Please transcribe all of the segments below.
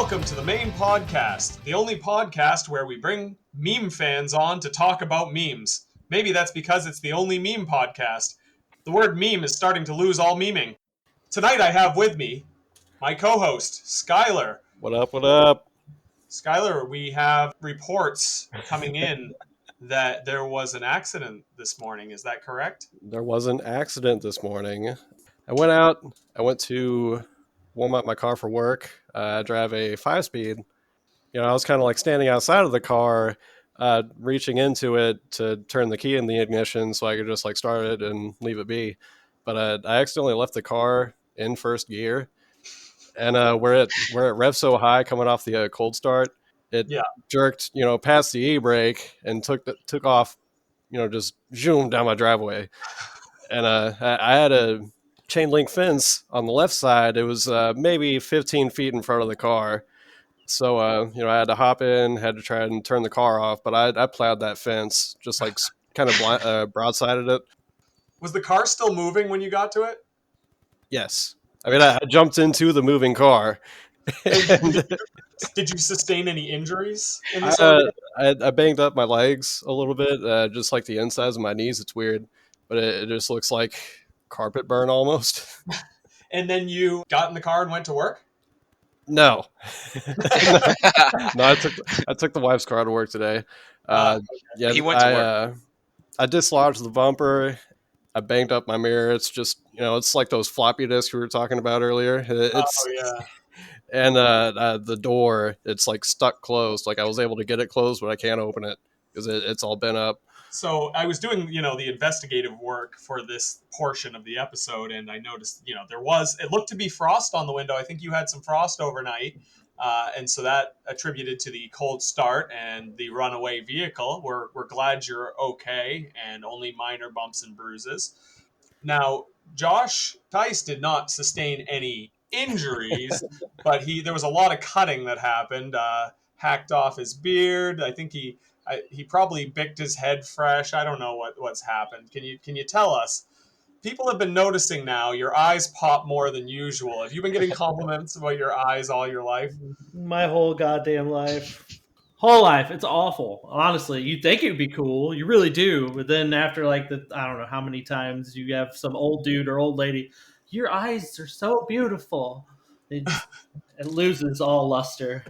welcome to the Mayne Podcast, the only podcast where we bring meme fans on to talk about memes. Maybe that's because it's the only meme podcast. The word meme is starting to lose all meaning. Tonight I have with me my co-host, Skyler. What up, what up? Skyler, we have reports coming in that there was an accident this morning. Is that correct? There was an accident this morning. I went to warm up my car for work. I drive a 5-speed. I was kind of like standing outside of the car, reaching into it to turn the key in the ignition so I could just like start it and leave it be. But I accidentally left the car in first gear. And where it revs so high coming off the cold start, it jerked, past the e-brake and took off, just zoom down my driveway. And I had a chain link fence on the left side. It was maybe 15 feet in front of the car. So, I had to hop in, had to try and turn the car off, but I plowed that fence, just like kind of broadsided it. Was the car still moving when you got to it? Yes. I mean, I jumped into the moving car. Did you sustain any injuries in this? I banged up my legs a little bit, just like the insides of my knees. It's weird, but it just looks like carpet burn almost. And then you got in the car and went to work? No. No, I took the wife's car to work today. Okay. Yeah, He went to work. I dislodged the bumper. I banged up my mirror. It's just, it's like those floppy disks we were talking about earlier. And the door, it's like stuck closed. Like I was able to get it closed, but I can't open it because it's all bent up. So I was doing, the investigative work for this portion of the episode, and I noticed, it looked to be frost on the window. I think you had some frost overnight. And so that attributed to the cold start and the runaway vehicle. We're glad you're okay and only minor bumps and bruises. Now, Josh Tice did not sustain any injuries, but there was a lot of cutting that happened. Hacked off his beard. I think he probably bicked his head fresh. I don't know what's happened. Can you tell us? People have been noticing now your eyes pop more than usual. Have you been getting compliments about your eyes all your life? My whole goddamn life. Whole life. It's awful. Honestly, you think it would be cool. You really do. But then after I don't know how many times you have some old dude or old lady, your eyes are so beautiful. It loses all luster.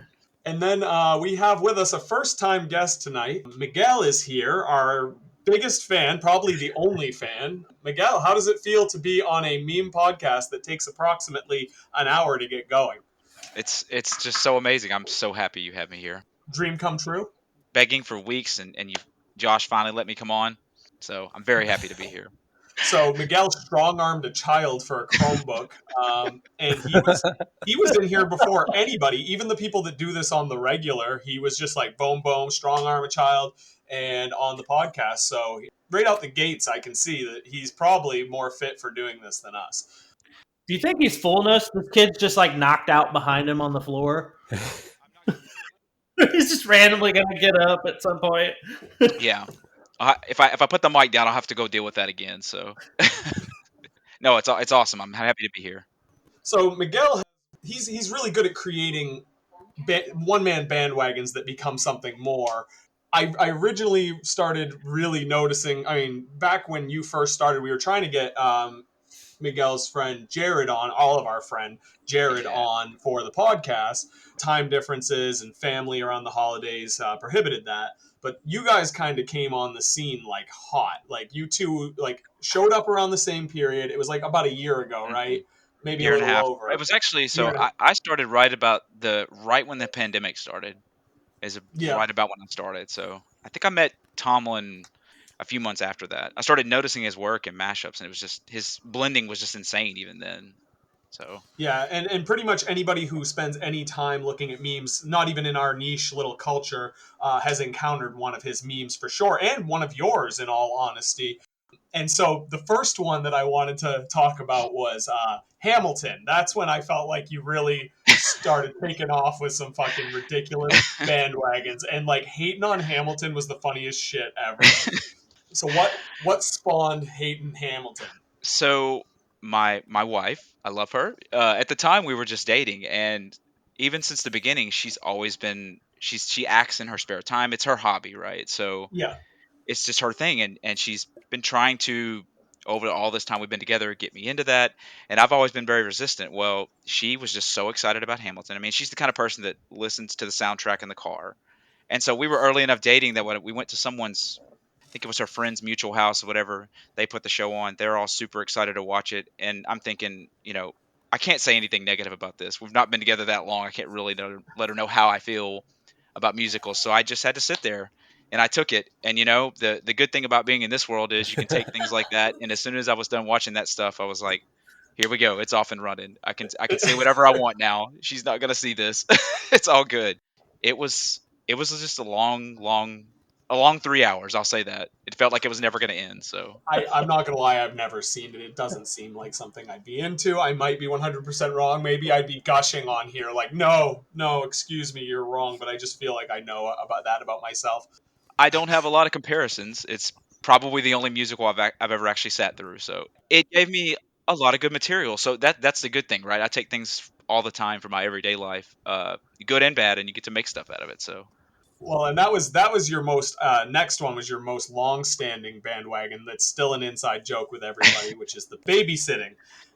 And then we have with us a first-time guest tonight. Miguel is here, our biggest fan, probably the only fan. Miguel, how does it feel to be on a meme podcast that takes approximately an hour to get going? It's just so amazing. I'm so happy you have me here. Dream come true? Begging for weeks, and Josh finally let me come on. So I'm very happy to be here. So Miguel strong-armed a child for a Chromebook, and he was in here before anybody, even the people that do this on the regular. He was just like boom, boom, strong-arm a child, and on the podcast. So right out the gates, I can see that he's probably more fit for doing this than us. Do you think he's fooling us? This kid's just like knocked out behind him on the floor. He's just randomly going to get up at some point. Yeah. If I put the mic down, I'll have to go deal with that again. So, no, it's awesome. I'm happy to be here. So Miguel, he's really good at creating one-man bandwagons that become something more. I originally started really noticing. I mean, back when you first started, we were trying to get Miguel's friend Jared on, all of our friend Jared on for the podcast. Time differences and family around the holidays prohibited that. But you guys kind of came on the scene like hot. Like you two like showed up around the same period. It was like about a year ago, right? Maybe year a and a little half. over. It was actually I started right when the pandemic started. Right about when I started. So I think I met Tomlin a few months after that. I started noticing his work in Mashups, and it was just his blending was just insane even then. So yeah, and pretty much anybody who spends any time looking at memes, not even in our niche little culture, has encountered one of his memes for sure, and one of yours, in all honesty. And so the first one that I wanted to talk about was Hamilton. That's when I felt like you really started taking off with some fucking ridiculous bandwagons, and like hating on Hamilton was the funniest shit ever. So what spawned hating Hamilton? So my wife, I love her. At the time, we were just dating, and even since the beginning, she's always been she acts in her spare time. It's her hobby, right? So Yeah. it's just her thing, and she's been trying to, over all this time we've been together, get me into that, and I've always been very resistant. Well, she was just so excited about Hamilton. I mean, she's the kind of person that listens to the soundtrack in the car, and so we were early enough dating that when we went to someone's, I think it was her friend's mutual house or whatever, they put the show on. They're all super excited to watch it, and I'm thinking, I can't say anything negative about this. We've not been together that long. I can't really let her know how I feel about musicals. So I just had to sit there and I took it. And the good thing about being in this world is you can take things like that. And as soon as I was done watching that stuff, I was like, here we go. It's off and running. I can say whatever I want now. She's not gonna see this. It's all good. It was just a long 3 hours. I'll say that. It felt like it was never gonna end. So I'm not going to lie, I've never seen it. It doesn't seem like something I'd be into. I might be 100% wrong. Maybe I'd be gushing on here like, no, excuse me, you're wrong. But I just feel like I know about myself. I don't have a lot of comparisons. It's probably the only musical I've ever actually sat through. So it gave me a lot of good material. So that's the good thing, right? I take things all the time for my everyday life, good and bad, and you get to make stuff out of it. So Well, and that was your most next one was your most long-standing bandwagon. That's still an inside joke with everybody, which is the babysitting.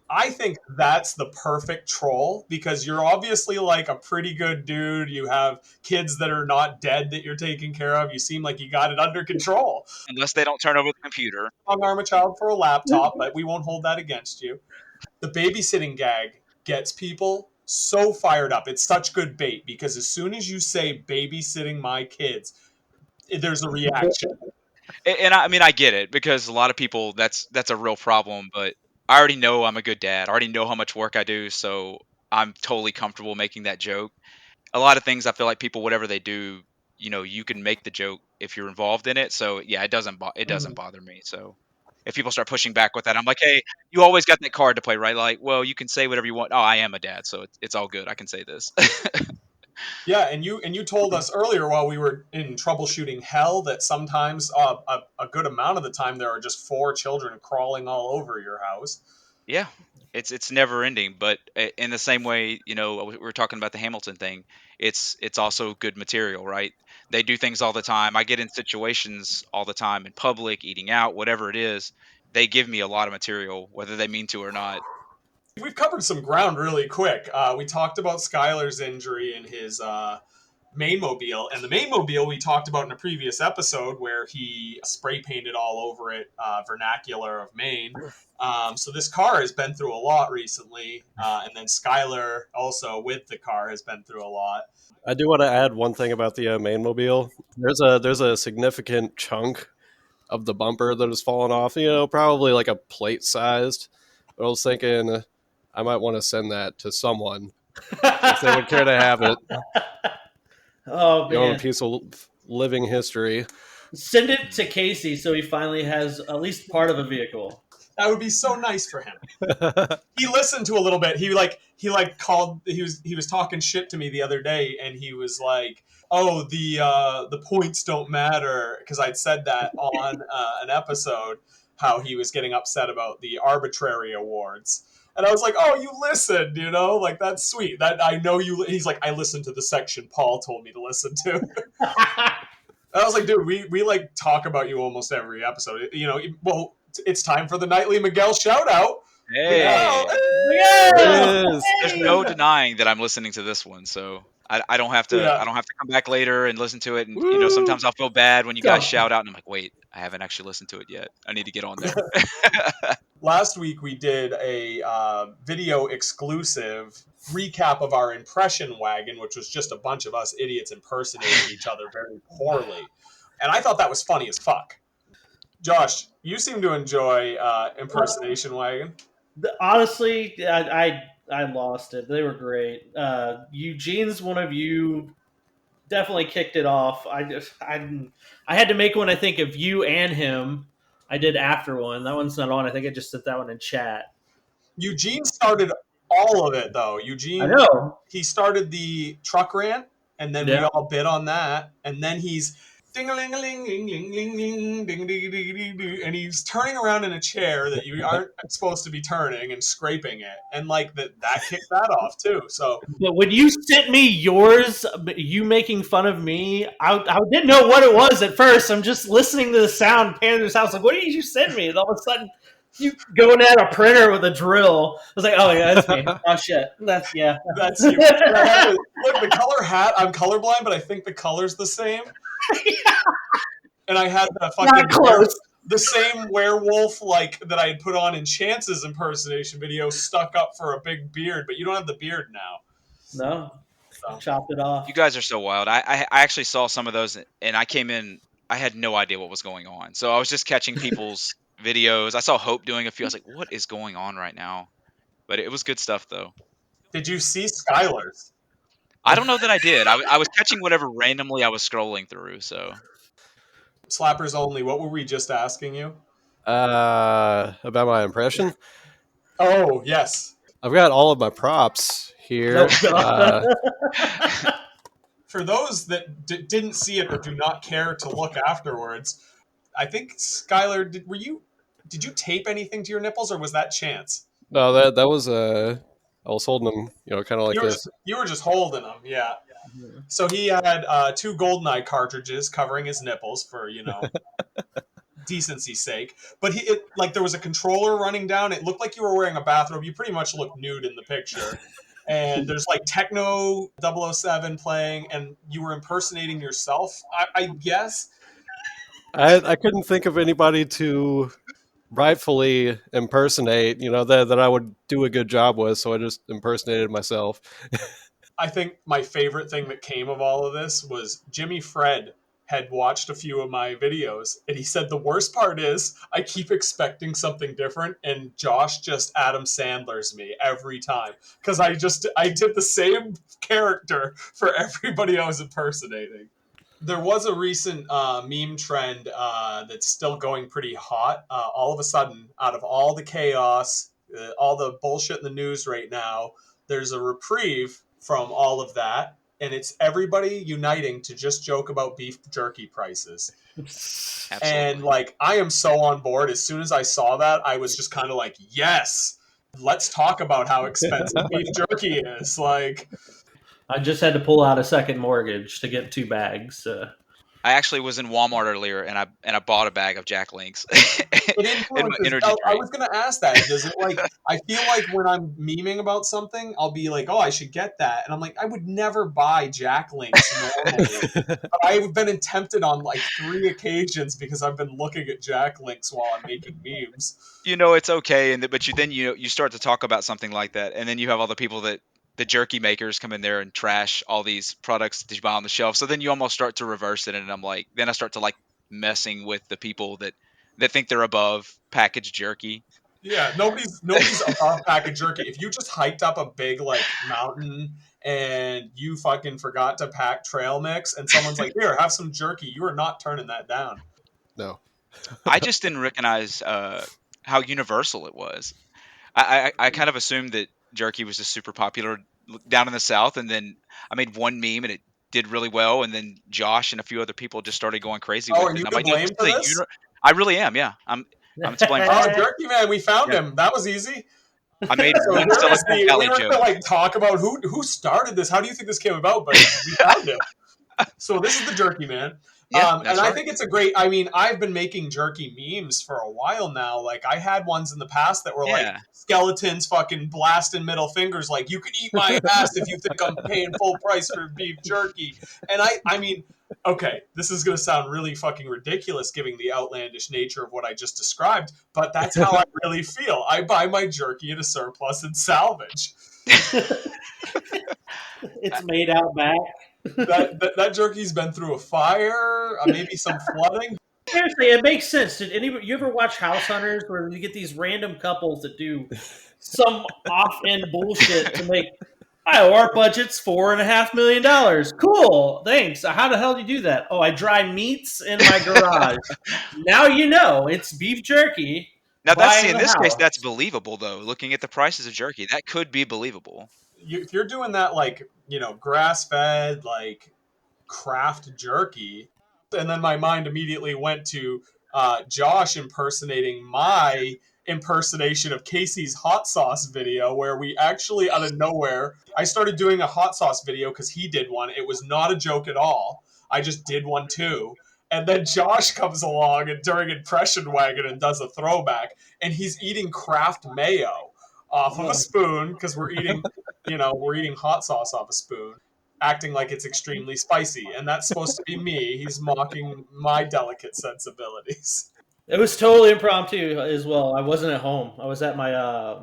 I think that's the perfect troll because you're obviously like a pretty good dude. You have kids that are not dead that you're taking care of. You seem like you got it under control. unless they don't turn over the computer, Long arm a child for a laptop, but we won't hold that against you. The babysitting gag gets people so fired up. It's such good bait because as soon as you say babysitting my kids, there's a reaction. and I mean I get it because a lot of people that's a real problem. But I already know I'm a good dad. I already know how much work I do, so I'm totally comfortable making that joke. A lot of things I feel like people, whatever they do, you can make the joke if you're involved in it. So yeah, it doesn't bother me. So if people start pushing back with that, I'm like, hey, you always got that card to play, right? Like, well, you can say whatever you want. Oh, I am a dad, so it's all good. I can say this. Yeah, and you told us earlier while we were in troubleshooting hell that sometimes a good amount of the time there are just 4 children crawling all over your house. Yeah, it's never ending. But in the same way, we were talking about the Hamilton thing. It's also good material, right? They do things all the time. I get in situations all the time in public, eating out, whatever it is. They give me a lot of material, whether they mean to or not. We've covered some ground really quick. We talked about Skyler's injury in his Mayne mobile, and the Mayne mobile we talked about in a previous episode where he spray painted all over it vernacular of Maine. So this car has been through a lot recently, and then Skyler also with the car has been through a lot. I do want to add one thing about the Mayne mobile. There's a significant chunk of the bumper that has fallen off. Probably like a plate sized. But I was thinking I might want to send that to someone if they would care to have it. Oh man, A piece of living history. send it to Casey so he finally has at least part of a vehicle. That would be so nice for him. He listened to a little bit. He called. He was talking shit to me the other day, and he was like, "Oh, the points don't matter," because I'd said that on an episode how he was getting upset about the arbitrary awards. And I was like, "Oh, you listened, like that's sweet. That I know you." He's like, "I listened to the section Paul told me to listen to." I was like, "Dude, we like talk about you almost every episode. Well, it's time for the nightly Miguel shout out. Hey, Yeah. there's no denying that I'm listening to this one, so I don't have to. Yeah. I don't have to come back later and listen to it. And Woo! sometimes I'll feel bad when you guys Go. shout out, and I'm like, wait, I haven't actually listened to it yet. I need to get on there. Last week we did a video exclusive recap of our impression wagon, which was just a bunch of us idiots impersonating each other very poorly. And I thought that was funny as fuck. Josh, you seem to enjoy impersonation wagon. Honestly, I lost it. They were great. Eugene's one of you definitely kicked it off. I had to make one. I think of you and him. I did after one. That one's not on. I think I just sent that one in chat. Eugene started all of it, though. I Eugene, know. he started the truck rant, and then we Yeah. all bid on that. And then he's ding-a-ling-a-ling, ding, ding, ding, ding, ding, and he's turning around in a chair that you aren't supposed to be turning and scraping it, and like that kicked that off too. So, But when you sent me yours, you making fun of me, I didn't know what it was at first. I'm just listening to the sound, panning to this house, like, what did you send me? And all of a sudden, you going at a printer with a drill. I was like, oh yeah, that's me. Oh shit, that's you. Look, the color hat. I'm colorblind, but I think the color's the same. And I had the fucking not close. The same werewolf like that I had put on in Chance's impersonation video stuck up for a big beard, but you don't have the beard now. No, So. chopped it off. You guys are so wild. I actually saw some of those, and I came in. I had no idea what was going on, so I was just catching people's videos. I saw Hope doing a few. I was like, "What is going on right now?" But it was good stuff, though. Did you see Skyler's? I don't know that I did. I was catching whatever randomly I was scrolling through. So Slappers only. What were we just asking you? About my impression. Oh yes, I've got all of my props here. For those that didn't see it or do not care to look afterwards, I think Skyler, did you tape anything to your nipples, or was that Chance? No, that was I was holding them, kind of like this. You were just holding them, yeah. So he had 2 GoldenEye cartridges covering his nipples for decency's sake. But there was a controller running down. It looked like you were wearing a bathrobe. You pretty much looked nude in the picture. And there's like Techno 007 playing, and you were impersonating yourself, I guess. I couldn't think of anybody to rightfully impersonate, that I would do a good job with, so I just impersonated myself. I think my favorite thing that came of all of this was Jimmy Fred had watched a few of my videos, and he said the worst part is I keep expecting something different, and Josh just Adam Sandler's me every time because I did the same character for everybody I was impersonating. There was a recent meme trend that's still going pretty hot. All of a sudden, out of all the chaos, all the bullshit in the news right now, there's a reprieve from all of that, and it's everybody uniting to just joke about beef jerky prices. Absolutely. And I am so on board. As soon as I saw that, I was just kind of like, yes, let's talk about how expensive beef jerky is. I just had to pull out a second mortgage to get 2 bags. I actually was in Walmart earlier, and I bought a bag of Jack Links. I was going to ask that. Does it I feel like when I'm memeing about something, I'll be like, oh, I should get that. And I'm like, I would never buy Jack Links normally. But I've been tempted on 3 occasions because I've been looking at Jack Links while I'm making memes. It's okay. But you start to talk about something like that. And then you have all the people that the jerky makers come in there and trash all these products that you buy on the shelf. So then you almost start to reverse it. And I'm like, then I start to messing with the people that think they're above packaged jerky. Yeah, nobody's above packaged jerky. If you just hiked up a big mountain and you fucking forgot to pack trail mix and someone's like, here, have some jerky, you are not turning that down. No. I just didn't recognize how universal it was. I kind of assumed that jerky was just super popular down in the South, and then I made one meme and it did really well, and then Josh and a few other people just started going crazy with it. Are you to blame for this? I really am, yeah. I'm to blame. Oh, Jerky Man, we found him. That was easy. I made one Silicon Valley joke. We were to talk about who started this. How do you think this came about? But we found him. So this is the Jerky Man. Yeah, and I think it's a great, I've been making jerky memes for a while now. I had ones in the past that were skeletons fucking blasting middle fingers you can eat my ass if you think I'm paying full price for beef jerky. And okay, this is going to sound really fucking ridiculous given the outlandish nature of what I just described, but that's how I really feel. I buy my jerky at a surplus and salvage. It's made out back. that jerky's been through a fire, maybe some flooding. Seriously, it makes sense. Did you ever watch House Hunters where you get these random couples that do some off-end bullshit to make, our budget's $4.5 million. Cool, thanks. How the hell do you do that? Oh, I dry meats in my garage. Now you know it's beef jerky. Now in this case, that's believable though. Looking at the prices of jerky, that could be believable. If you're doing that grass-fed craft jerky, And then my mind immediately went to Josh impersonating my impersonation of Casey's hot sauce video, where we actually, out of nowhere, I started doing a hot sauce video because he did one. It was not a joke at all. I just did one too. And then Josh comes along and during Impression Wagon and does a throwback, and he's eating Kraft mayo off of a spoon because we're eating hot sauce off a spoon, acting like it's extremely spicy, and that's supposed to be me. He's mocking my delicate sensibilities. It was totally impromptu as well. I wasn't at home. I was at my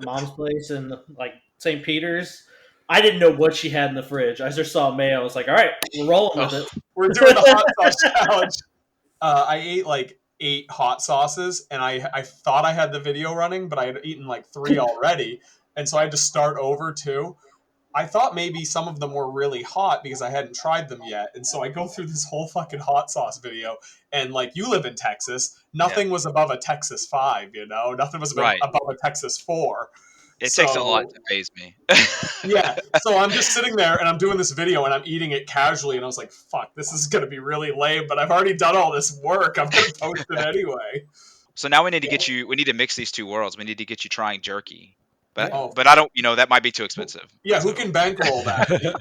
mom's place in like St. Peter's. I didn't know what she had in the fridge. I just saw mayo. I was like, all right, we're rolling with it. We're doing the hot sauce challenge. I ate like 8 hot sauces, and I thought I had the video running, but I had eaten like 3 already, and so I had to start over too. I thought maybe some of them were really hot because I hadn't tried them yet, and so I go through this whole fucking hot sauce video, and like, you live in Texas, nothing was above a Texas 5, nothing was above a Texas 4. It takes a lot to faze me. Yeah, so I'm just sitting there and I'm doing this video and I'm eating it casually, and I was like, fuck, this is going to be really lame, but I've already done all this work. I'm going to post it anyway. So now we need to get you, we need to mix these two worlds. We need to get you trying jerky. But I don't, that might be too expensive. Yeah, who can bankroll that? Do you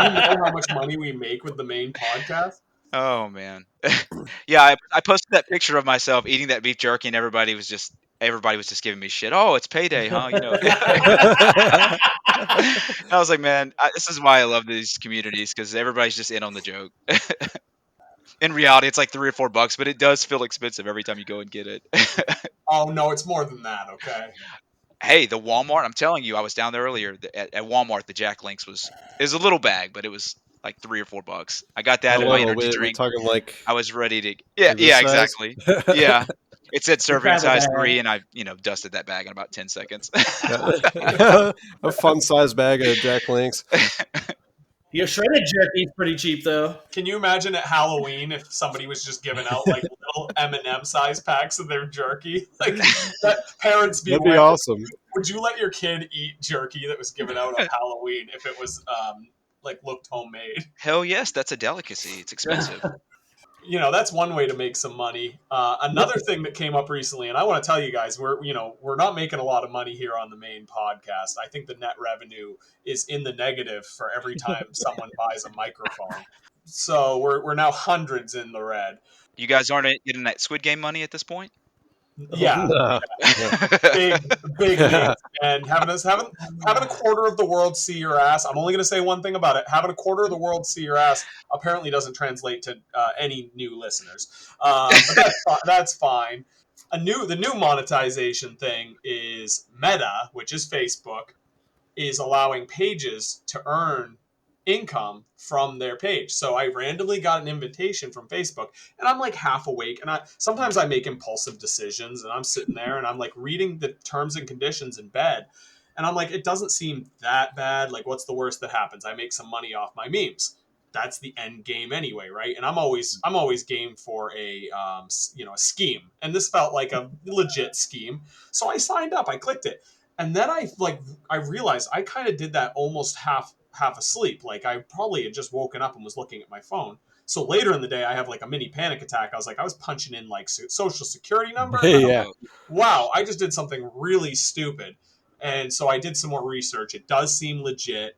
know how much money we make with the Mayne podcast? Oh, man. Yeah, I posted that picture of myself eating that beef jerky, and everybody was just giving me shit. Oh, it's payday, huh? I was like, man, this is why I love these communities, because everybody's just in on the joke. In reality, it's like $3 or $4, but it does feel expensive every time you go and get it. Oh, no, it's more than that, okay? Hey, the Walmart, I'm telling you, I was down there earlier at Walmart. The Jack Links was a little bag, but it was like $3 or $4. I got that in my energy drink. We're talking like, I was ready to. Yeah, exactly. Yeah. It said serving size 3, and I, dusted that bag in about 10 seconds. a fun size bag of Jack Links. Shredded jerky is pretty cheap, though. Can you imagine at Halloween if somebody was just giving out like little M&M size packs of their jerky? Like, that parents That'd be awesome. Would you let your kid eat jerky that was given out on Halloween if it was looked homemade? Hell yes, that's a delicacy. It's expensive. That's one way to make some money. Another thing that came up recently, and I want to tell you guys, we're not making a lot of money here on the Mayne podcast. I think the net revenue is in the negative for every time someone buys a microphone. So we're now hundreds in the red. You guys aren't getting that Squid Game money at this point? Yeah. Big names. And having a quarter of the world see your ass. I'm only going to say one thing about it. Having a quarter of the world see your ass apparently doesn't translate to any new listeners. But that's fine. The new monetization thing is Meta, which is Facebook, is allowing pages to earn income from their page. So I randomly got an invitation from Facebook, and I'm like half awake, and sometimes I make impulsive decisions, and I'm sitting there and I'm like reading the terms and conditions in bed, and I'm like, it doesn't seem that bad. Like, what's the worst that happens? I make some money off my memes. That's the end game anyway, right? And I'm always game for a scheme, and this felt like a legit scheme. So I signed up, I clicked it, and then I realized I kind of did that almost half asleep. Like, I probably had just woken up and was looking at my phone. So later in the day, I have like a mini panic attack. I was punching in like social security number. Yeah. Wow, I just did something really stupid. And so I did some more research. It does seem legit.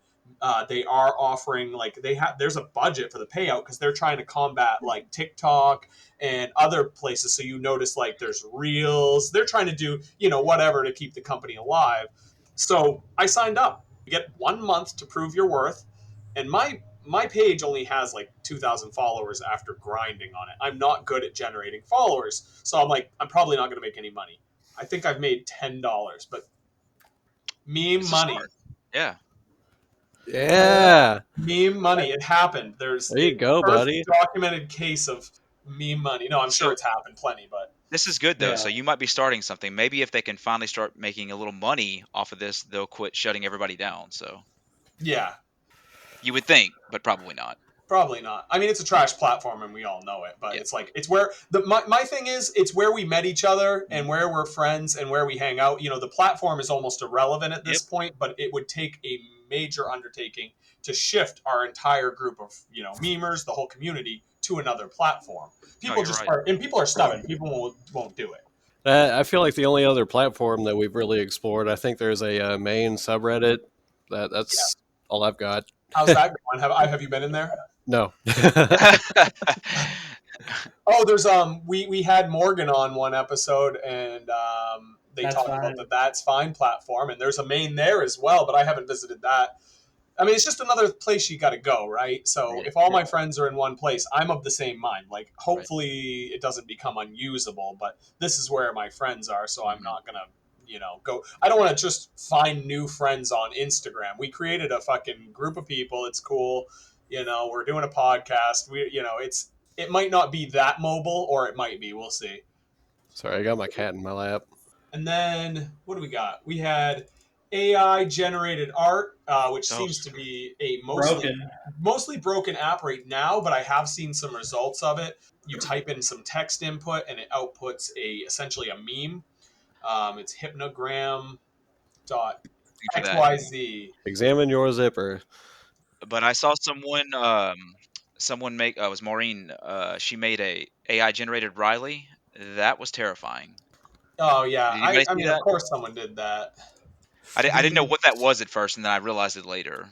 They are offering there's a budget for the payout because they're trying to combat like TikTok and other places. So you notice like there's Reels. They're trying to do whatever to keep the company alive. So I signed up. You get 1 month to prove your worth, and my page only has like 2,000 followers after grinding on it. I'm not good at generating followers, so I'm probably not going to make any money. I think I've made $10, but meme money. Yeah. Meme money. It happened. There you go, buddy. Documented case of meme money. No, I'm sure it's happened plenty, but this is good though. Yeah. So you might be starting something. Maybe if they can finally start making a little money off of this, they'll quit shutting everybody down. So yeah, you would think, but probably not. Probably not. I mean, it's a trash platform, and we all know it. But it's where my thing is. It's where we met each other, and where we're friends, and where we hang out. The platform is almost irrelevant at this point. But it would take a major undertaking to shift our entire group of memers, the whole community, to another platform. People you're just right. are, and people are stubborn. People won't do it. I feel like the only other platform that we've really explored, I think there's a main subreddit. That's all I've got. How's that going? Have you been in there? No. Oh, there's we had Morgan on one episode, and they That's talked Fine. about the That's Fine platform, and there's a main there as well, but I haven't visited that. I mean, it's just another place you got to go, right? So Right. if all my friends are in one place, I'm of the same mind. Like, hopefully it doesn't become unusable, but this is where my friends are, so I'm not gonna, go. I don't want to just find new friends on Instagram. We created a fucking group of people. It's cool. We're doing a podcast. It might not be that mobile, or it might be. We'll see. Sorry, I got my cat in my lap. And then what do we got? We had AI generated art, which seems to be a mostly broken app right now, but I have seen some results of it. You type in some text input and it outputs essentially a meme. It's hypnogram.xyz. Examine your zipper. But I saw someone make it was Maureen. She made a AI generated Riley. That was terrifying. Oh yeah, Did you guys I see mean, that? of course someone did that. I didn't know what that was at first, and then I realized it later.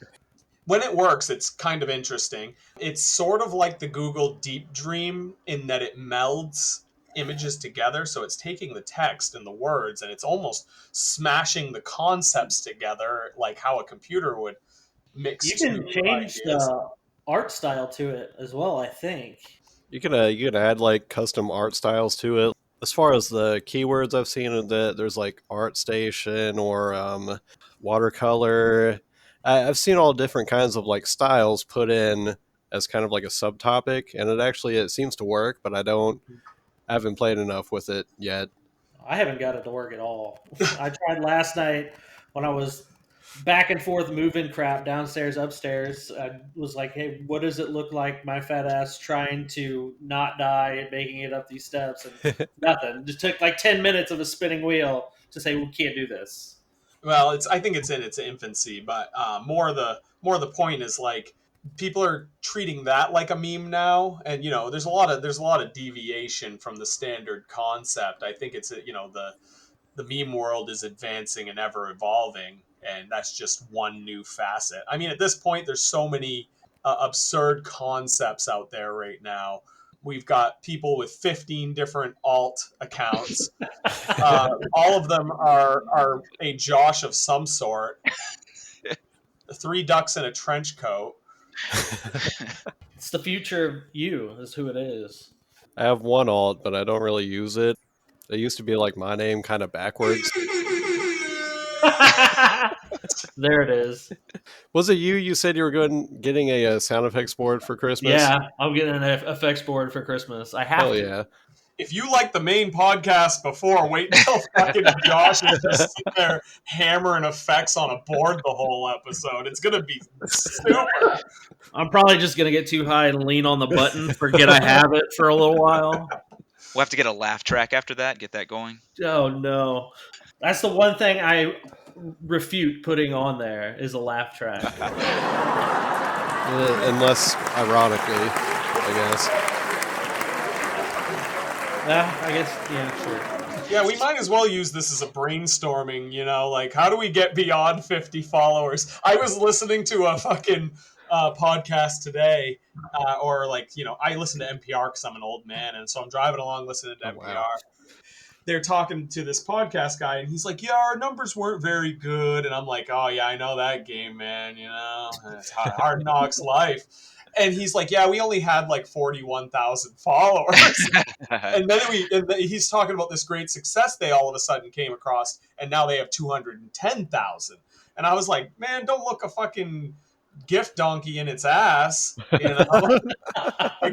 When it works, it's kind of interesting. It's sort of like the Google Deep Dream in that it melds images together. So it's taking the text and the words and it's almost smashing the concepts together, like how a computer would mix You can two change ideas. the art style to it as well, I think. You can add like custom art styles to it. As far as the keywords I've seen, there's like art station or watercolor. I've seen all different kinds of like styles put in as kind of like a subtopic, and it seems to work, but I haven't played enough with it yet. I haven't got it to work at all. I tried last night when I was back and forth moving crap downstairs, upstairs. I was like, hey, what does it look like my fat ass trying to not die and making it up these steps? And nothing. Just took like 10 minutes of a spinning wheel to say, we can't do this. Well, I think it's in its infancy, but more the point is like people are treating that like a meme now, and there's a lot of deviation from the standard concept. I think it's the meme world is advancing and ever evolving, and that's just one new facet. I mean, at this point, there's so many absurd concepts out there right now. We've got people with 15 different alt accounts. All of them are a Josh of some sort. 3 ducks in a trench coat. It's the future of you, is who it is. I have one alt, but I don't really use it. It used to be like my name kind of backwards. There it is. Was it you? You said you were getting a sound effects board for Christmas? Yeah, I'm getting an effects board for Christmas. I have to. Yeah. If you like the main podcast before, wait until fucking Josh is just sitting there hammering effects on a board the whole episode. It's gonna be super. I'm probably just gonna get too high and lean on the button, forget I have it for a little while. We'll have to get a laugh track after that. Get that going. Oh no, that's the one thing I refute putting on there is a laugh track. Unless, ironically, I guess. I guess, yeah, sure. Yeah, we might as well use this as a brainstorming, like how do we get beyond 50 followers? I was listening to a fucking podcast today, or like, I listen to NPR because I'm an old man, and so I'm driving along listening to NPR. Wow. They're talking to this podcast guy, and he's like, yeah, our numbers weren't very good. And I'm like, oh, yeah, I know that game, man. It's hard knocks life. And he's like, yeah, we only had like 41,000 followers. And then he's talking about this great success they all of a sudden came across, and now they have 210,000. And I was like, man, don't look a fucking gift donkey in its ass. Like,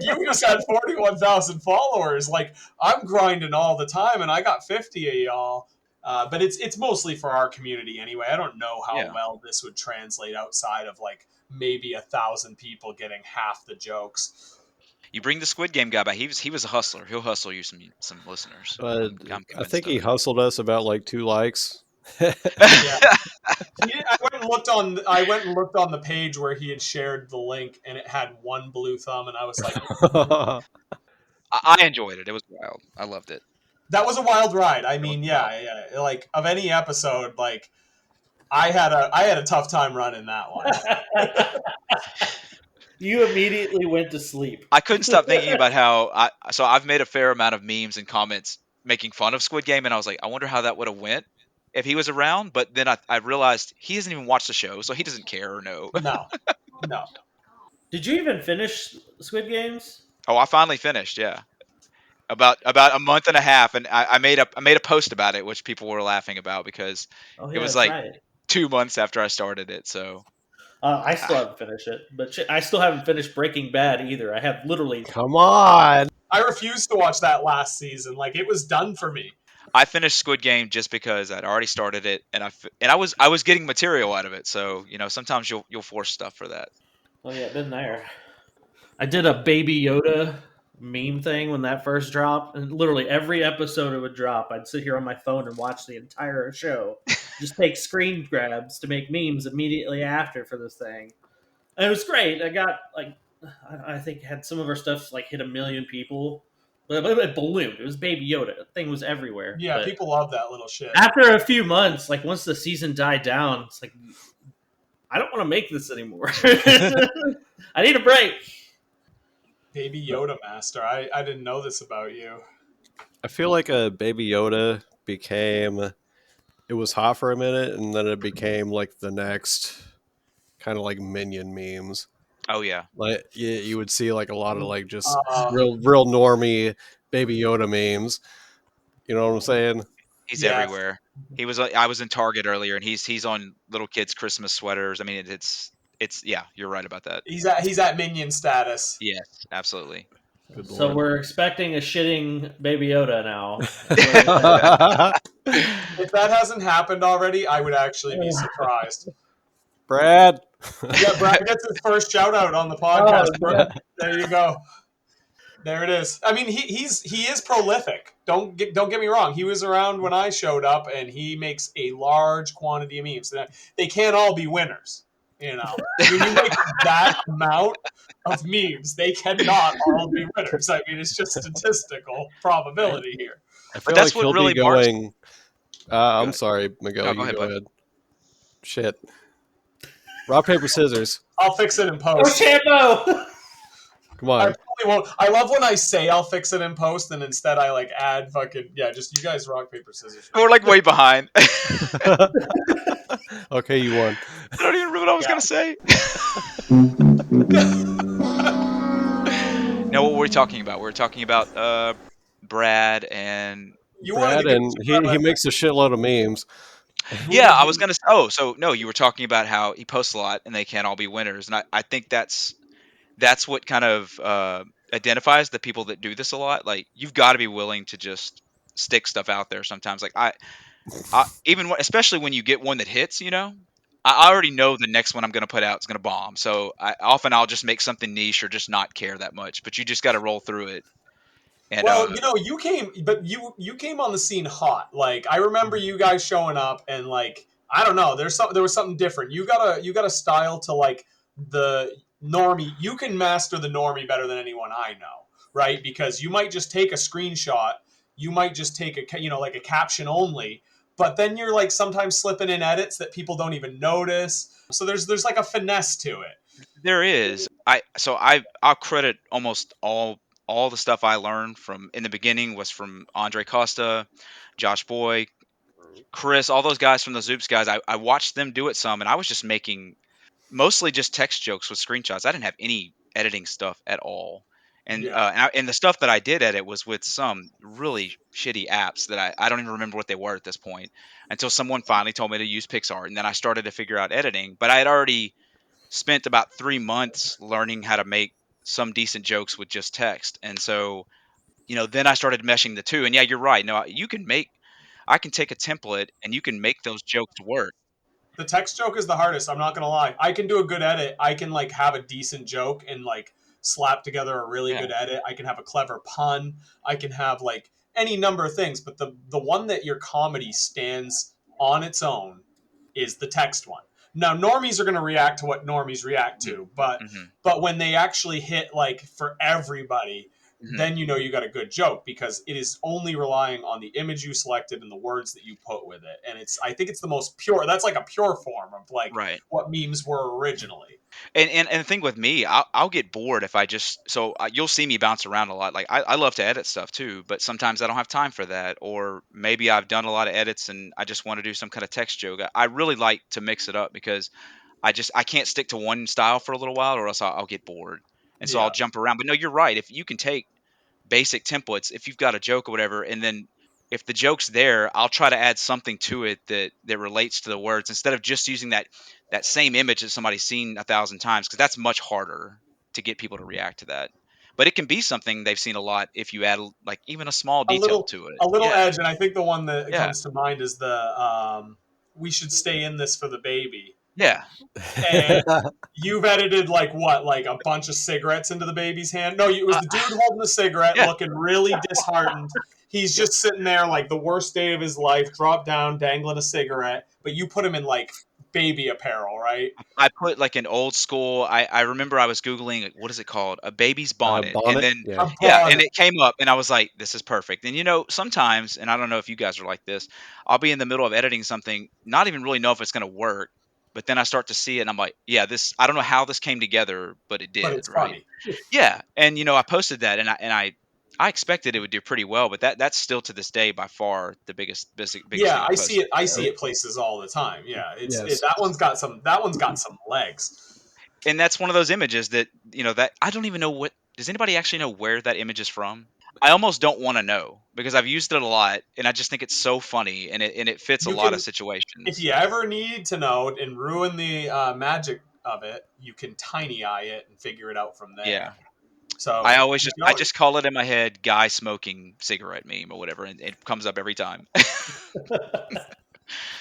you just had 41,000 followers. Like, I'm grinding all the time, and I got 50 of y'all. But it's mostly for our community anyway. I don't know how well this would translate outside of like maybe 1,000 people getting half the jokes. You bring the Squid Game guy back. He was a hustler. He'll hustle you some listeners. But I think he hustled us about like 2 likes Yeah. I went and looked on the page where he had shared the link, and it had one blue thumb, and I was like, I enjoyed it. It was wild. I loved it. that was a wild ride. I mean, yeah. Like, of any episode, like, I had a tough time running that one. You immediately went to sleep. I couldn't stop thinking about how I've made a fair amount of memes and comments making fun of Squid Game, and I was like, I wonder how that would have went if he was around. But then I realized he hasn't even watched the show, so he doesn't care or know. No. Did you even finish Squid Games? Oh, I finally finished. Yeah, about a month and a half, and I made a post about it, which people were laughing about because it was like right. 2 months after I started it. So I still haven't finished it, but I still haven't finished Breaking Bad either. I have literally. Come on. I refused to watch that last season. Like, it was done for me. I finished Squid Game just because I'd already started it, and I was getting material out of it. So sometimes you'll force stuff for that. Oh yeah, been there. I did a Baby Yoda meme thing when that first dropped, and literally every episode it would drop, I'd sit here on my phone and watch the entire show. Just take screen grabs to make memes immediately after for this thing. And it was great. I got I think had some of our stuff like hit 1 million people. But it ballooned. It was Baby Yoda. The thing was everywhere. Yeah, but people love that little shit. after a few months, like once the season died down, it's like I don't want to make this anymore. I need a break. Baby Yoda Master. I didn't know this about you. I feel like a Baby Yoda it was hot for a minute, and then it became like the next kind of like minion memes. Oh yeah, Like you would see like a lot of like just real normie Baby Yoda memes. You know what I'm saying? he's everywhere. I was in Target earlier, and he's on little kids' Christmas sweaters. I mean, it's yeah, you're right about that. He's at minion status. Yes, absolutely. Good So Lord. we're expecting a shitting Baby Yoda now. If that hasn't happened already, I would actually be surprised. Brad. Yeah, Brad gets his first shout out on the podcast. Oh, yeah. There you go. There it is. I mean, he is prolific. Don't get me wrong. He was around when I showed up, and he makes a large quantity of memes. They can't all be winners. You know, when you make that amount of memes, they cannot all be winners. I mean, it's just statistical probability here. I feel that's like what he'll really be going. I'm sorry, Miguel. No, you go ahead, go bud. ahead. Shit. Rock, paper, scissors. I'll fix it in Oh, post. Shambo! Come I on. probably won't. I love when I say I'll fix it in post, and instead I like add fucking just you guys rock paper scissors. We're like way behind. Okay, you won. I don't even remember what I was gonna say. No, what were we talking about? We were talking about Brad and You wanted Brad, to give and a shout he out. makes a shitload of memes. yeah, I was gonna. Oh, so no, you were talking about how he posts a lot and they can't all be winners, and I think that's what kind of identifies the people that do this a lot. Like you've got to be willing to just stick stuff out there sometimes. Like I even especially when you get one that hits, I already know the next one I'm going to put out is going to bomb. So I'll just make something niche or just not care that much. But you just got to roll through it. And, Well, you came on the scene hot. Like I remember you guys showing up, and like I don't know, there was something different. You got a style to like the normie. You can master the normie better than anyone I know, right? Because you might just take a screenshot, you might just take like a caption only, but then you're like sometimes slipping in edits that people don't even notice. So there's like a finesse to it. there is. I'll credit almost all the stuff I learned from in the beginning was from Andre Costa, Josh Boy, Chris, all those guys from the Zoops guys. I watched them do it some, and I was just making mostly just text jokes with screenshots. I didn't have any editing stuff at all. And and the stuff that I did edit was with some really shitty apps that I don't even remember what they were at this point until someone finally told me to use PixArt, and then I started to figure out editing. But I had already spent about 3 months learning how to make some decent jokes with just text, and so then I started meshing the two. And yeah, you're right. No, I can take a template and you can make those jokes work. The text joke is the hardest. I'm not gonna lie. I can do a good edit. I can like have a decent joke and like slap together a really good edit. I can have a clever pun. I can have like any number of things. But the one that your comedy stands on its own is the text one. Now, normies are going to react to what normies react to, but when they actually hit like for everybody, then you know you got a good joke, because it is only relying on the image you selected and the words that you put with it. And I think it's the most pure. That's like a pure form of like what memes were originally. And the thing with me, I'll get bored if I just you'll see me bounce around a lot. Like I love to edit stuff too, but sometimes I don't have time for that, or maybe I've done a lot of edits and I just want to do some kind of text joke. I really like to mix it up, because I can't stick to one style for a little while, or else I'll get bored, and so I'll jump around. But no, you're right. If you can take basic templates, if you've got a joke or whatever, and then if the joke's there, I'll try to add something to it that relates to the words, instead of just using that same image that somebody's seen 1,000 times, because that's much harder to get people to react to that. But it can be something they've seen a lot if you add like even a small detail to it. A little edge, and I think the one that comes to mind is the we should stay in this for the baby. Yeah. And you've edited like a bunch of cigarettes into the baby's hand? No, it was the dude holding the cigarette, looking really disheartened. He's just sitting there like the worst day of his life, dropped down, dangling a cigarette. But you put him in like baby apparel, right? I put like an old school. I remember I was Googling, like, what is it called? A baby's bonnet. And then and it came up, and I was like, this is perfect. And sometimes, and I don't know if you guys are like this, I'll be in the middle of editing something, not even really know if it's going to work. But then I start to see it, and I'm like, yeah, I don't know how this came together, but it did. But it's right? Funny. Yeah. And, I posted that, and I expected it would do pretty well, but that's still to this day by far the biggest yeah, I see it. I see it places all the time. Yeah, that one's got some legs. And that's one of those images that that I don't even know does anybody actually know where that image is from? I almost don't want to know, because I've used it a lot, and I just think it's so funny, and it fits a lot of situations. If you ever need to know and ruin the magic of it, you can tiny eye it and figure it out from there. Yeah. So I just call it in my head guy smoking cigarette meme or whatever, and it comes up every time.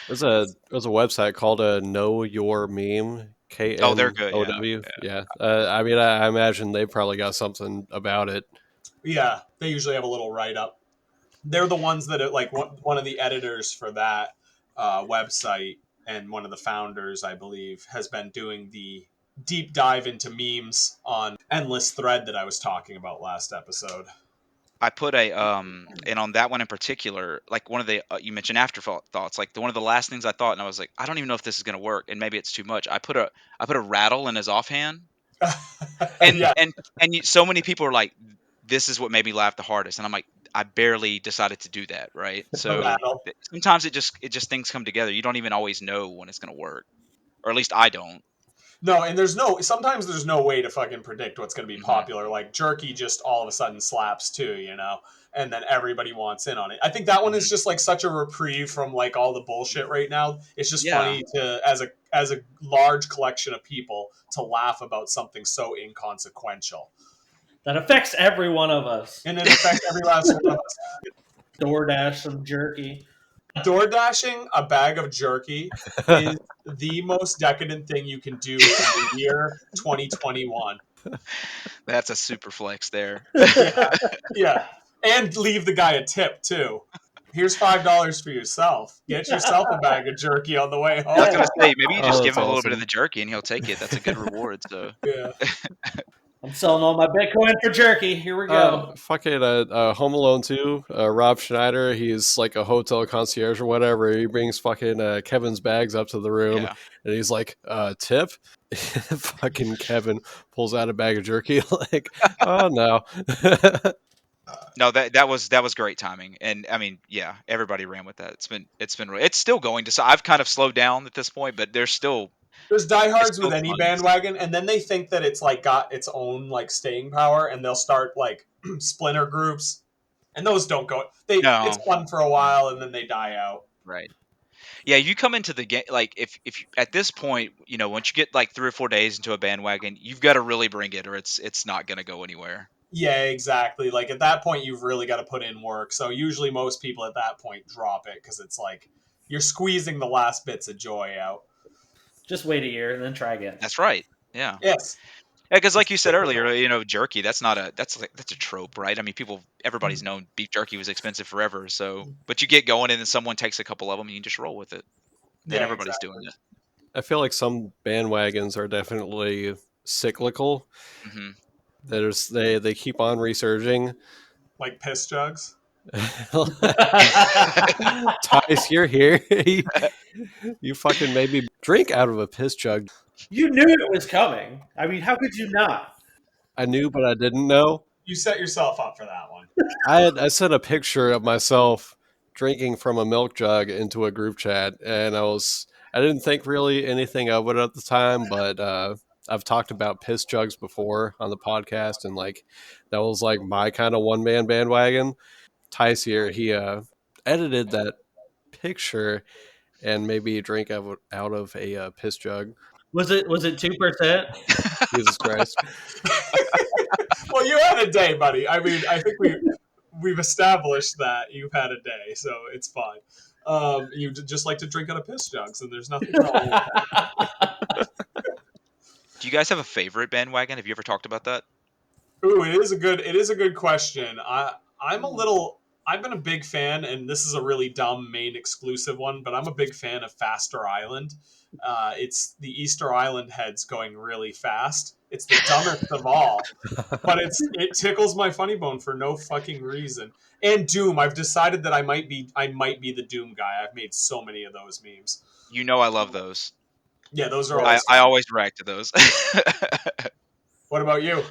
There's a website called Know Your Meme. Oh, they're good. Yeah. I mean, I imagine they probably got something about it. Yeah, they usually have a little write up. They're the ones that are like one of the editors for that website, and one of the founders, I believe, has been doing the deep dive into memes on Endless Thread that I was talking about last episode. I put and on that one in particular, like one of the you mentioned afterthoughts, like one of the last things I thought, and I was like, I don't even know if this is going to work, and maybe it's too much. I put a rattle in his offhand, and so many people are like, this is what made me laugh the hardest, and I'm like, I barely decided to do that, right? So sometimes it just things come together. You don't even always know when it's going to work, or at least I don't. No, and sometimes there's no way to fucking predict what's going to be popular. Like Jerky just all of a sudden slaps too, and then everybody wants in on it. I think that one is just like such a reprieve from like all the bullshit right now. It's just funny to, as a large collection of people, to laugh about something so inconsequential. That affects every one of us. And it affects every last one of us. DoorDash some jerky. DoorDashing a bag of jerky is the most decadent thing you can do in the year 2021. That's a super flex there. Yeah. And leave the guy a tip, too. Here's $5 for yourself. Get yourself a bag of jerky on the way home. I was going to say, maybe you just give him a little bit of the jerky and he'll take it. That's a good reward. So yeah. I'm selling all my Bitcoin for jerky. Here we go. Fucking Home Alone 2, Rob Schneider, he's like a hotel concierge or whatever. He brings fucking Kevin's bags up to the room, and he's like, tip? Fucking Kevin pulls out a bag of jerky, like, oh no. No, that was great timing, and I mean, yeah, everybody ran with that. It's still going to. So I've kind of slowed down at this point, but there's diehards with any bandwagon, and then they think that it's like got its own like staying power, and they'll start like splinter groups, and those don't go. It's fun for a while, and then they die out. Right. Yeah, you come into the game like if at this point, once you get like 3 or 4 days into a bandwagon, you've got to really bring it, or it's not going to go anywhere. Yeah, exactly. Like at that point, you've really got to put in work. So usually most people at that point drop it, because it's like you're squeezing the last bits of joy out. Just wait a year and then try again. That's right. Yeah. Yes. because like you said earlier, jerky. That's a trope, right? I mean, everybody's known beef jerky was expensive forever. So, but you get going and then someone takes a couple of them and you just roll with it. Then Yeah, everybody's exactly. doing it. I feel like some bandwagons are definitely cyclical. Hmm. They keep on resurging. Like piss jugs. Tice, you're here. You fucking made me drink out of a piss jug. You knew it was coming. I mean, how could you not? I knew, but I didn't know. You set yourself up for that one. I sent a picture of myself drinking from a milk jug into a group chat, and I didn't think really anything of it at the time, but I've talked about piss jugs before on the podcast, and like that was like my kind of one man bandwagon. Tice here, he edited that picture and maybe drink out of a piss jug. Was it 2%? Jesus Christ! Well, you had a day, buddy. I mean, I think we've established that you've had a day, so it's fine. You just like to drink out of piss jugs, and there's nothing wrong with that. Do you guys have a favorite bandwagon? Have you ever talked about that? Ooh, it is a good question. I've been a big fan, and this is a really dumb Maine exclusive one, but I'm a big fan of Faster Island. It's the Easter Island heads going really fast. It's the dumbest of all, but it tickles my funny bone for no fucking reason. And Doom, I've decided that I might be the Doom guy. I've made so many of those memes. I love those. Yeah, those are I always. always react to those. What about you?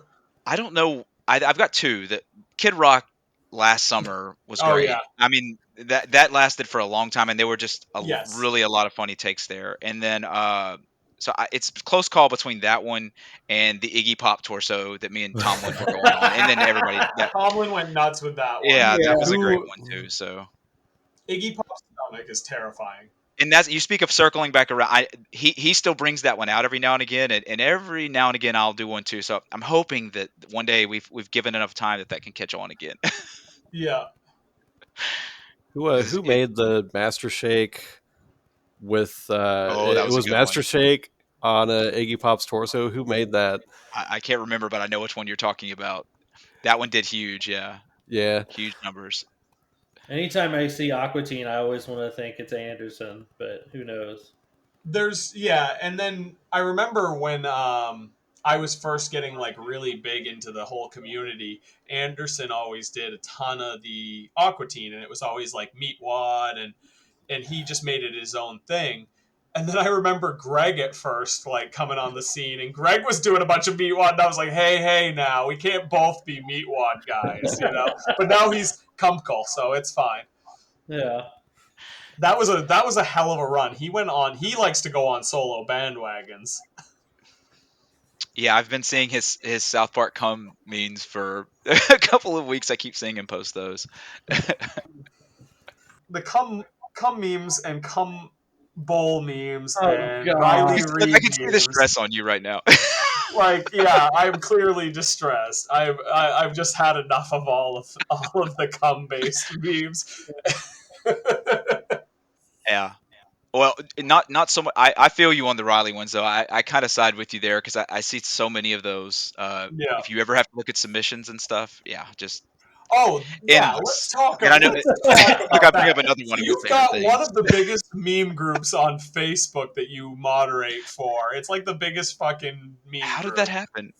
I don't know. I've got two. That Kid Rock last summer was great. Oh, yeah. I mean, that lasted for a long time, and there were just Yes. really a lot of funny takes there. And then, it's a close call between that one and the Iggy Pop torso that me and Tomlin were going on, and then everybody. Tomlin went nuts with that one. Yeah, Yeah. that was a great one too. So Iggy Pop's stomach is terrifying. and you speak of circling back around. He still brings that one out every now and again, and every now and again I'll do one too. So I'm hoping that one day we've given enough time that can catch on again. Yeah. Who made the Master Shake with that it was a was good Master one. Shake on Iggy Pop's torso? Who made that? I can't remember, but I know which one you're talking about. That one did huge, yeah, huge numbers. Anytime I see Aqua Teen, I always want to think it's Anderson, but who knows? And then I remember when I was first getting like really big into the whole community, Anderson always did a ton of the Aqua Teen, and it was always like Meat Wad, and he just made it his own thing. And then I remember Greg at first like coming on the scene, and Greg was doing a bunch of Meat Wad, and I was like, hey, now we can't both be Meat Wad guys, But now he's Kumkle, so it's fine. Yeah. That was a hell of a run. He likes to go on solo bandwagons. Yeah, I've been seeing his South Park cum memes for a couple of weeks. I keep seeing him post those. The cum memes and cum bowl memes Oh, and God. Riley Reid I can see the memes. stress on you right now. I'm clearly distressed. I've just had enough of all of the cum based memes. Yeah. Well, not so much. I feel you on the Riley ones though. I kind of side with you there because I see so many of those. If you ever have to look at submissions and stuff, just yeah. endless. Let's talk. And I know Let's talk look, about I bring that. up another one of your You've favorite got things. one of the biggest meme groups on Facebook that you moderate for. It's like the biggest fucking meme. How did group. that happen?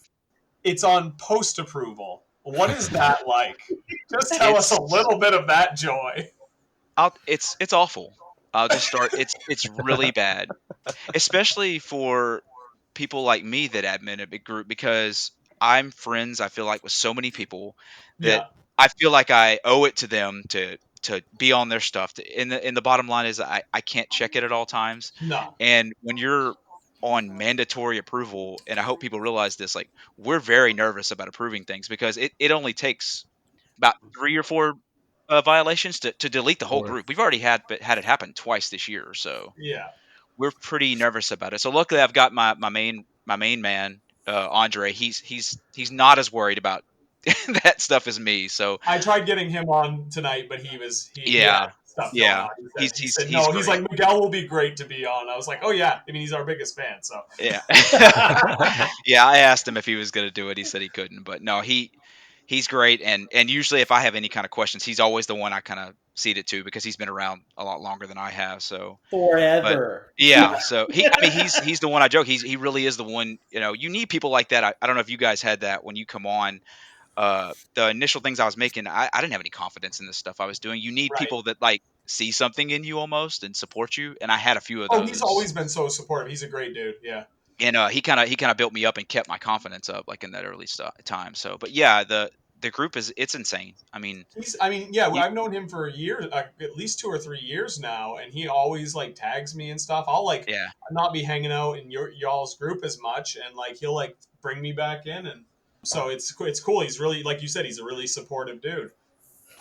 It's on post approval. What is that like? Just tell us a little bit of that joy. It's awful. I'll just start. It's really bad, especially for people like me that admin a big group because I'm friends. I feel like with so many people that Yeah. I feel like I owe it to them to be on their stuff. And the bottom line is I can't check it at all times. No. And when you're on mandatory approval, and I hope people realize this, like we're very nervous about approving things because it only takes about 3 or 4 violations to delete the whole group. We've already had it happen twice this year or so. Yeah. We're pretty nervous about it. So luckily I've got my main man, Andre. He's not as worried about that stuff as me. So I tried getting him on tonight, but he stuff going Yeah, on. He said he's no. He's great. like, Miguel will be great to be on. I was like, oh yeah. I mean, he's our biggest fan. So Yeah. Yeah, I asked him if he was going to do it. He said he couldn't, but no, he's great. And usually if I have any kind of questions, he's always the one I kind of cede it to because he's been around a lot longer than I have. So, but Forever. yeah, so I mean, he's the one I joke. He really is the one. You need people like that. I don't know if you guys had that when you come on. The initial things I was making, I didn't have any confidence in this stuff I was doing. You need right. people that like see something in you almost and support you. And I had a few of Oh, he's those. always been so supportive. He's a great dude. Yeah. And he kind of built me up and kept my confidence up like in that early time. So, but yeah, the group it's insane. I mean, Yeah, you, I've known him for years, at least 2 or 3 years now, and he always like tags me and stuff. I'll like yeah. not be hanging out in y'all's group as much, and like he'll like bring me back in, and so it's cool. He's really, like you said, he's a really supportive dude.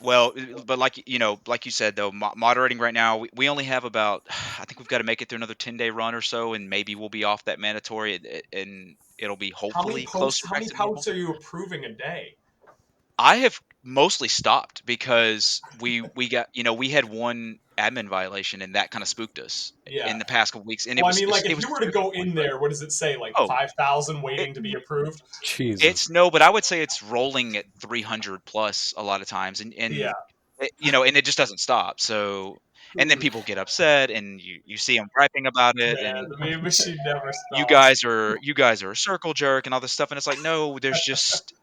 Well, but like you said though, moderating right now, we only have about, I think we've got to make it through another 10-day run or so, and maybe we'll be off that mandatory, and it'll be hopefully closer How back many to normal. posts are you approving a day? I have mostly stopped because we got we had one admin violation and that kind of spooked us Yeah. in the past couple weeks, and Well, I mean, like it if was you a were to trivial go one, in but there, what does it say? Like oh, 5,000 it, waiting to be approved? Jesus. it's no, but I would say it's rolling at 300 plus a lot of times, Yeah. and and it just doesn't stop. So, and then people get upset, and you see them griping about it, Man, and the meme machine never you stops. guys are a circle jerk and all this stuff, and it's like, no, there's just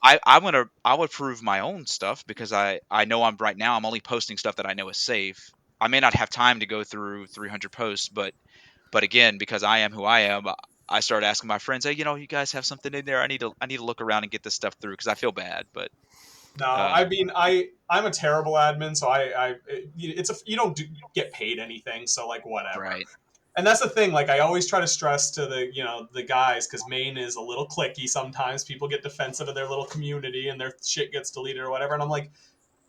I would prove my own stuff because I know right now I'm only posting stuff that I know is safe. I may not have time to go through 300 posts, but again, because I am who I am, I started asking my friends, hey, you guys have something in there? I need to look around and get this stuff through because I feel bad. But No, I mean, I'm a terrible admin, so you don't get paid anything, so like whatever. right, And that's the thing. Like I always try to stress to the guys, because Mayne is a little clicky. Sometimes people get defensive of their little community and their shit gets deleted or whatever. And I'm like,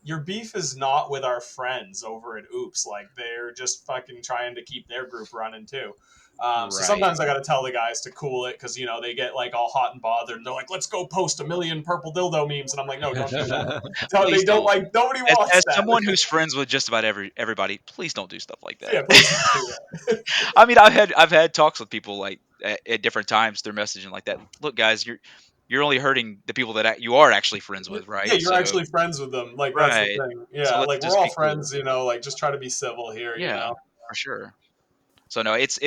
your beef is not with our friends over at Oops. Like they're just fucking trying to keep their group running too. So right. sometimes I got to tell the guys to cool it because they get like all hot and bothered and they're like, "Let's go post a million purple dildo memes," and I'm like, "No, don't do that." So they Please don't don't. like. Nobody wants As that. someone who's friends with just about everybody, please don't do stuff like that. Yeah, please don't do that. I mean, I've had talks with people like at different times through messaging like that. Look, guys, you're only hurting the people that you are actually friends with, Yeah, right? you're So actually friends with them. Like that's the right. thing. So Yeah, let's like we're just all be cool. friends. Like just try to be civil here. Yeah, for sure. So no, it's.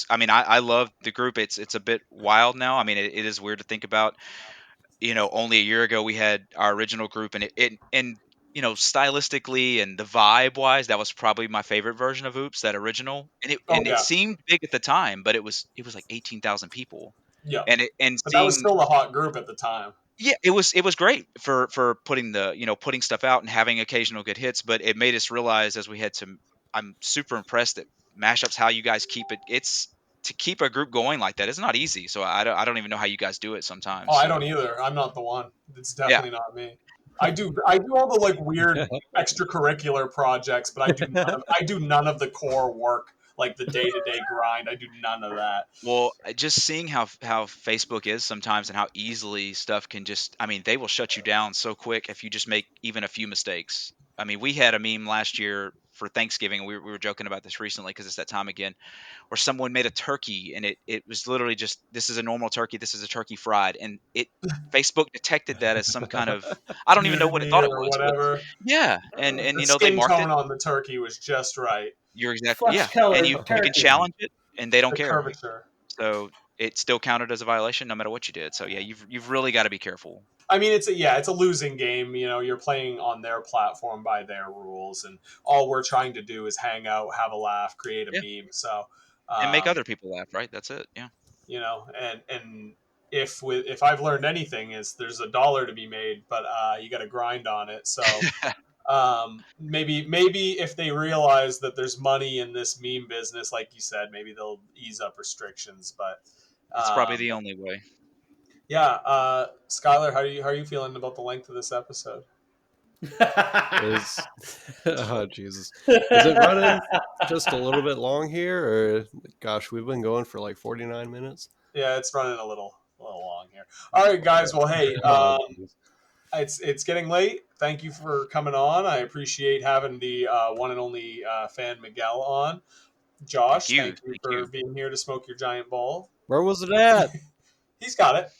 I mean, I love the group. It's a bit wild now. I mean, it is weird to think about. Only a year ago we had our original group, and stylistically and the vibe wise, that was probably my favorite version of Oops, that original. And it Oh and it yeah, seemed big at the time, but it was like 18,000 people, yeah. and But that was seeing. still a hot group at the time. Yeah, it was great for putting putting stuff out and having occasional good hits, but it made us realize as we had to. I'm super impressed that Mashups, how you guys keep it. It's to keep a group going like that. It's not easy. So I don't even know how you guys do it Oh, sometimes. I don't So either. I'm not the one. It's yeah. definitely not me. I do all the like weird extracurricular projects, but I do none of the core work, like the day to day grind. I do none of that. Well, just seeing how Facebook is sometimes and how easily stuff can just, I mean, they will shut you down so quick if you just make even a few mistakes. I mean, we had a meme last year for Thanksgiving. We were joking about this recently because it's that time again, where someone made a turkey and it was literally just, this is a normal turkey, this is a turkey fried, and Facebook detected that as some kind of, I don't even know Nude what it meat thought it or was, but whatever. yeah, and The they skin marked it. tone on the turkey was just right. You're exactly, Flesh yeah, and colored you can turkey. challenge it and they don't The care. curvature. So it still counted as a violation no matter what you did. So yeah, you've really got to be careful. I mean, it's a losing game. You're playing on their platform by their rules, and all we're trying to do is hang out, have a laugh, create a Yeah, meme. So, and make um, other people laugh, right? That's it. Yeah. and if I've learned anything is there's $1 to be made, but you got to grind on it. So maybe if they realize that there's money in this meme business, like you said, maybe they'll ease up restrictions. But It's probably um, the only way. yeah, Skyler, how are you feeling about the length of this episode? Is oh Jesus, is it running just a little bit long here, or gosh, we've been going for like 49 minutes. Yeah, it's running a little long here. All right, guys. Well, hey, Oh, geez. it's getting late, thank you for coming on. I appreciate having the one and only fan Miguel on. Josh, thank you for being here to smoke your giant ball. Where was it at? He's got it.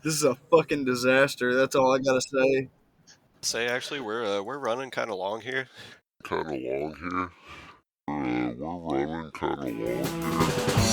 This is a fucking disaster. That's all I gotta say. Actually, we're running kind of long here. We're running kind of long here.